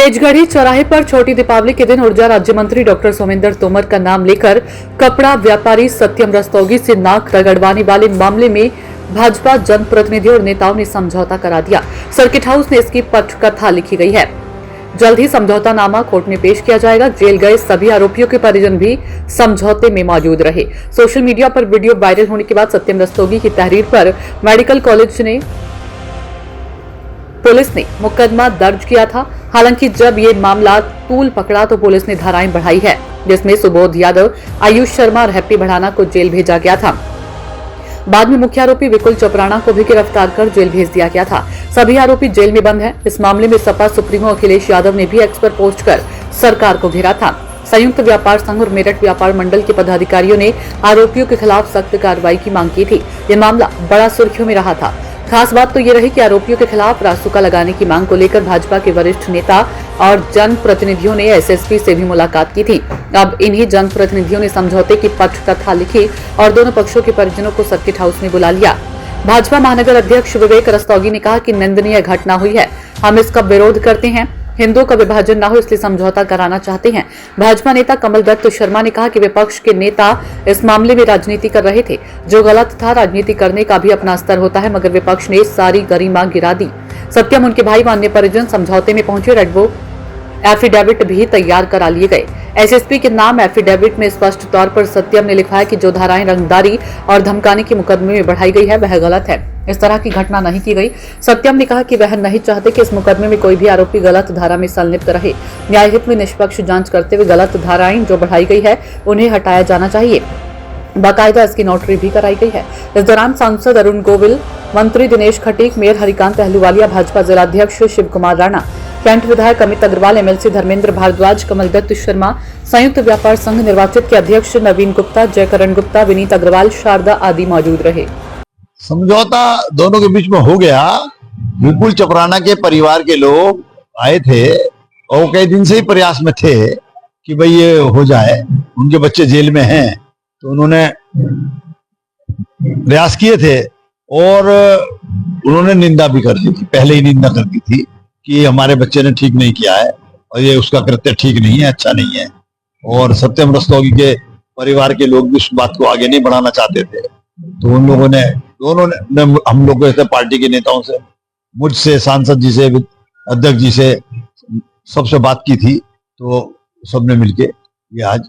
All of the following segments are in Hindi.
तेजगढ़ी चौराहे पर छोटी दीपावली के दिन ऊर्जा राज्य मंत्री डॉक्टर सोमेंद्र तोमर का नाम लेकर कपड़ा व्यापारी सत्यम रस्तोगी से नाक रगड़वाने वाले मामले में भाजपा जनप्रतिनिधियों और नेताओं ने समझौता करा दिया। सर्किट हाउस ने इसकी पटकथा लिखी गई है। जल्द ही समझौतानामा कोर्ट में पेश किया जाएगा। जेल गए सभी आरोपियों के परिजन भी समझौते में मौजूद रहे। सोशल मीडिया पर वीडियो वायरल होने के बाद सत्यम रस्तोगी की तहरीर पर मेडिकल कॉलेज ने पुलिस ने मुकदमा दर्ज किया था। हालांकि जब ये मामला तूल पकड़ा तो पुलिस ने धाराएं बढ़ाई है, जिसमें सुबोध यादव, आयुष शर्मा और हैप्पी बढ़ाना को जेल भेजा गया था। बाद में मुख्य आरोपी विपुल चोपराणा को भी गिरफ्तार कर जेल भेज दिया गया था। सभी आरोपी जेल में बंद हैं। इस मामले में सपा सुप्रीमो अखिलेश यादव ने भी एक्स पर पोस्ट कर सरकार को घेरा था। संयुक्त व्यापार संघ और मेरठ व्यापार मंडल के पदाधिकारियों ने आरोपियों के खिलाफ सख्त कार्रवाई की मांग की थी। यह मामला बड़ा सुर्खियों में रहा था। खास बात तो ये रही कि आरोपियों के खिलाफ रासुका लगाने की मांग को लेकर भाजपा के वरिष्ठ नेता और जनप्रतिनिधियों ने एसएसपी से भी मुलाकात की थी। अब इन्हीं जनप्रतिनिधियों ने समझौते की पटकथा लिखी और दोनों पक्षों के परिजनों को सर्किट हाउस में बुला लिया। भाजपा महानगर अध्यक्ष विवेक रस्तोगी ने कहा कि निंदनीय घटना हुई है, हम इसका विरोध करते हैं। हिंदुओं का विभाजन न हो इसलिए समझौता कराना चाहते हैं। भाजपा नेता कमल दत्त शर्मा ने कहा कि विपक्ष के नेता इस मामले में राजनीति कर रहे थे, जो गलत था। राजनीति करने का भी अपना स्तर होता है, मगर विपक्ष ने सारी गरिमा गिरा दी। सत्यम, उनके भाई व अन्य परिजन समझौते में पहुंचे। रेडबो एफिडेविट भी तैयार करा लिए गए। एसएसपी के नाम एफिडेविट में स्पष्ट तौर पर सत्यम ने लिखा है कि जो धाराएं रंगदारी और धमकाने के मुकदमे में बढ़ाई गई है वह गलत है। इस तरह की घटना नहीं की गई। सत्यम ने कहा कि वह नहीं चाहते कि इस मुकदमे में कोई भी आरोपी गलत धारा में संलिप्त रहे। न्यायहित में निष्पक्ष जांच करते हुए गलत धाराएं जो बढ़ाई गई है उन्हें हटाया जाना चाहिए। बाकायदा इसकी नोटरी भी कराई गई है। इस दौरान सांसद अरुण गोविल, मंत्री दिनेश खटीक, मेयर हरिकांत अहलूवालिया, भाजपा जिलाध्यक्ष शिव कुमार राणा, कैंट विधायक अमित अग्रवाल, एमएलसी धर्मेंद्र भारद्वाज, कमल दत्त शर्मा, संयुक्त व्यापार संघ निर्वाचित के अध्यक्ष नवीन गुप्ता, जयकरण गुप्ता, विनीत अग्रवाल, शारदा आदि मौजूद रहे। समझौता दोनों के बीच में हो गया। विपुल चोपराणा के परिवार के लोग आए थे और कई दिन से ही प्रयास में थे कि भाई ये हो जाए। उनके बच्चे जेल में हैं तो उन्होंने प्रयास किए थे और उन्होंने निंदा भी कर दी थी, पहले ही निंदा कर दी थी कि हमारे बच्चे ने ठीक नहीं किया है और ये उसका कृत्य ठीक नहीं है, अच्छा नहीं है। और सत्यम रस्तोगी के परिवार के लोग भी उस बात को आगे नहीं बढ़ाना चाहते थे। तो उन लोगों ने हम लोग ऐसे पार्टी के नेताओं से, मुझसे, सांसद जी से, अध्यक्ष जी से सबसे बात की थी, तो सबने मिलके ये आज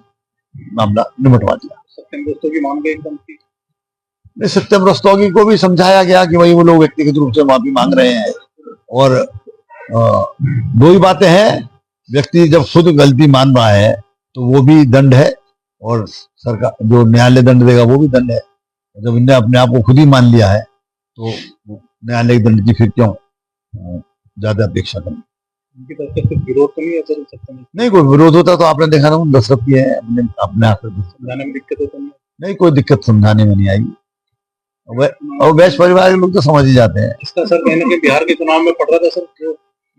मामला निपटवा दिया। सत्यम रस्तोगी मान गए एकदम की? नहीं, सत्यम रस्तोगी को भी समझाया गया कि भाई वो लोग व्यक्तिगत रूप से माफी मांग रहे हैं और दो ही बातें हैं। व्यक्ति जब खुद गलती मान रहा है तो वो भी दंड है और सरकार जो न्यायालय दंड देगा वो भी दंड है। जब इन्हें अपने आप को खुद ही मान लिया है तो न्यायालय दंड की फिर क्यों ज्यादा अपेक्षा करनी। उनकी तरफ से कुछ विरोध तो नहीं है सर? सत्यम नहीं, कोई विरोध होता तो आपने देखा ना, दस्तखत किए हैं अपने हाथ से। समझाने में दिक्कत तो नहीं, कोई दिक्कत समझाने में नहीं आई और वैश्य परिवार के लोग तो समझ ही जाते हैं। इसका सर कहना कि बिहार के चुनाव में पड़ रहा था सर, जो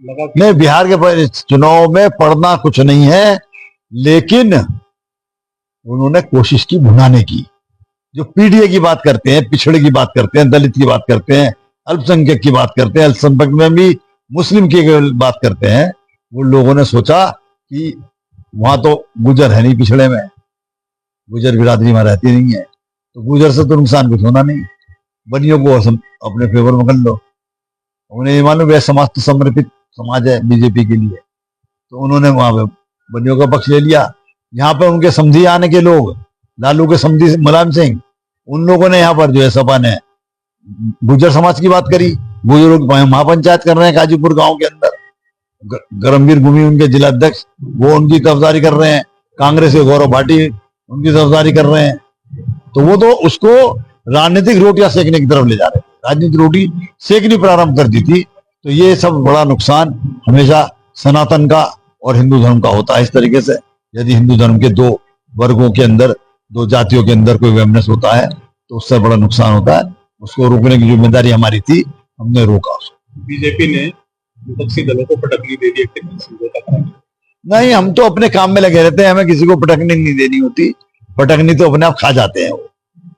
लगा नहीं, बिहार के चुनाव में पढ़ना कुछ नहीं है, लेकिन उन्होंने कोशिश की भुनाने की। जो पीडीए की बात करते हैं, पिछड़े की बात करते हैं, दलित की बात करते हैं, अल्पसंख्यक की बात करते हैं, अल्पसंख्यक में भी मुस्लिम की बात करते हैं, वो लोगों ने सोचा कि वहां तो गुजर है नहीं, पिछड़े में गुजर बिरादरी में रहती नहीं है, तो गुजर से तो नुकसान कुछ होना नहीं, बनियों को अपने फेवर में कर लो। उन्हें ये मालूम है समाज तो समर्पित समाज है बीजेपी के लिए, तो उन्होंने वहां पे बनियों का पक्ष ले लिया। यहाँ पर उनके समझी आने के लोग, लालू के समझी मुलायम सिंह, उन लोगों ने यहाँ पर जो है सपा ने गुजर समाज की बात करी। गुजरों की महापंचायत कर रहे हैं गाजीपुर गांव के अंदर। गरमवीर भूमि उनके जिला अध्यक्ष, वो उनकी तरफदारी कर रहे हैं। कांग्रेस के गौरव भाटी उनकी तरफदारी कर रहे हैं। तो वो तो उसको राजनीतिक रोटियां सेकने की तरफ ले जा रहे हैं, राजनीतिक रोटी सेकनी प्रारंभ कर दी थी। तो ये सब बड़ा नुकसान हमेशा सनातन का और हिंदू धर्म का होता है। इस तरीके से यदि हिंदू धर्म के दो वर्गों के अंदर, दो जातियों के अंदर कोई वेमनेस होता है तो उससे बड़ा नुकसान होता है। उसको रोकने की जिम्मेदारी हमारी थी, हमने रोका उसको। बीजेपी ने विपक्षी दलों को पटकनी दे दी समझौता कराने। नहीं, हम तो अपने काम में लगे रहते हैं, हमें किसी को पटकनी नहीं देनी होती। पटकनी तो अपने आप खा जाते हैं वो।